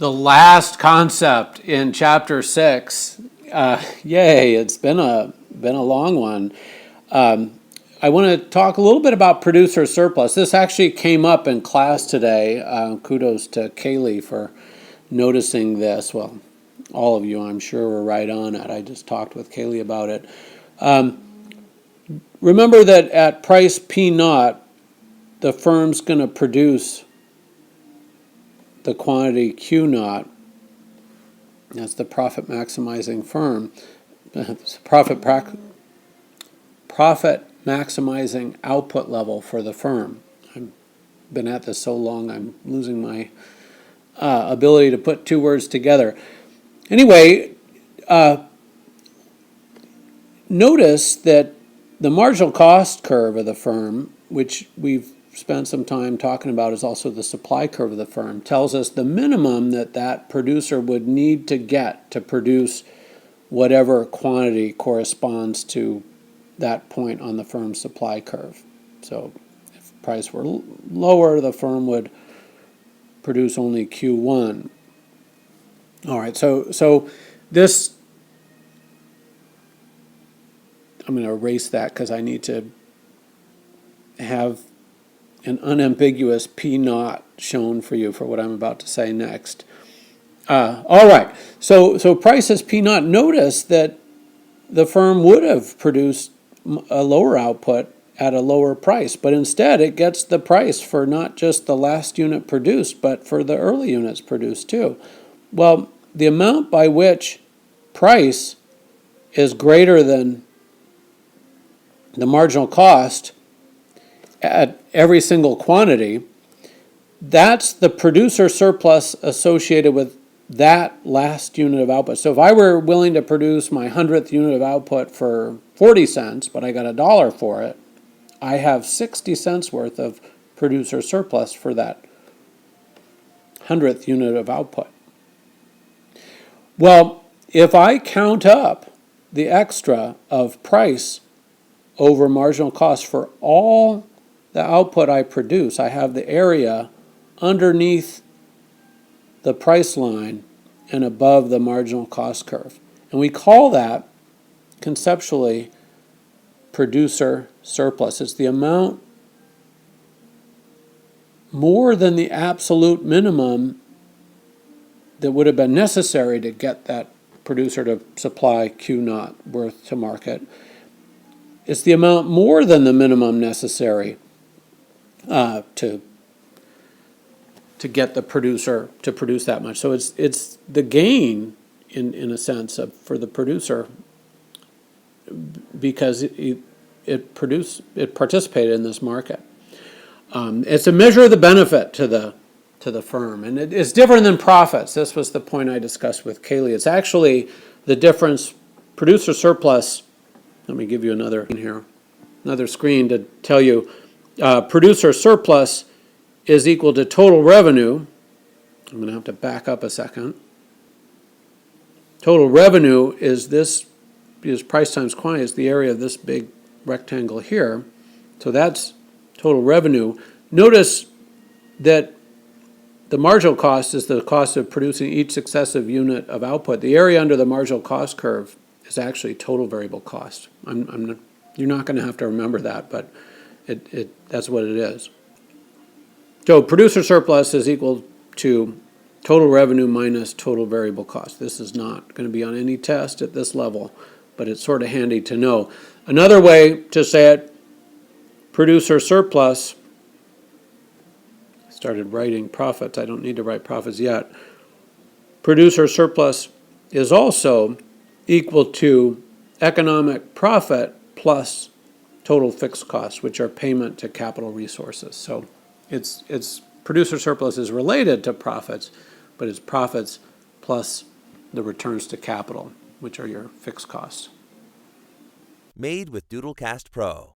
the last concept in chapter 6. Yay, it's been a long one. I want to talk a little bit about producer surplus. This actually came up in class today. Kudos to Kaylee for noticing this. Well, all of you, I'm sure, were right on it. I just talked with Kaylee about it. Remember that at price P naught, the firm's going to produce the quantity Q naught. That's the profit maximizing firm. Profit maximizing output level for the firm. I've been at this so long, I'm losing my ability to put two words together. Anyway, notice that the marginal cost curve of the firm, which we've spent some time talking about, is also the supply curve of the firm, tells us the minimum that producer would need to get to produce whatever quantity corresponds to that point on the firm's supply curve. So if price were lower, the firm would produce only Q1. All right, so this, I'm going to erase that because I need to have an unambiguous P naught shown for you for what I'm about to say next. All right, so price is P naught. Notice that the firm would have produced a lower output at a lower price, but instead it gets the price for not just the last unit produced, but for the early units produced too. Well, the amount by which price is greater than the marginal cost at every single quantity, that's the producer surplus associated with that last unit of output. So if I were willing to produce my 100th unit of output for 40 cents, but I got $1 for it, I have 60 cents worth of producer surplus for that 100th unit of output. Well, if I count up the extra of price over marginal cost for all the output I produce, I have the area underneath the price line and above the marginal cost curve. And we call that conceptually producer surplus. It's the amount more than the absolute minimum that would have been necessary to get that producer to supply Q naught worth to market. It's the amount more than the minimum necessary to get the producer to produce that much. So it's the gain in a sense for the producer because it participated in this market. It's a measure of the benefit to the firm, and it's different than profits. This was the point I discussed with Kaylee. It's actually the difference. Producer surplus. Let me give you another screen to tell you. Producer surplus is equal to total revenue. I'm going to have to back up a second. Total revenue is price times quantity is the area of this big rectangle here. So that's total revenue. Notice that the marginal cost is the cost of producing each successive unit of output. The area under the marginal cost curve is actually total variable cost. You're not going to have to remember that, but that's what it is. So producer surplus is equal to total revenue minus total variable cost. This is not going to be on any test at this level, but it's sort of handy to know. Another way to say it, producer surplus, I started writing profits. I don't need to write profits yet. Producer surplus is also equal to economic profit plus total fixed costs, which are payment to capital resources. So it's producer surplus is related to profits, but it's profits plus the returns to capital, which are your fixed costs. Made with Doodlecast Pro.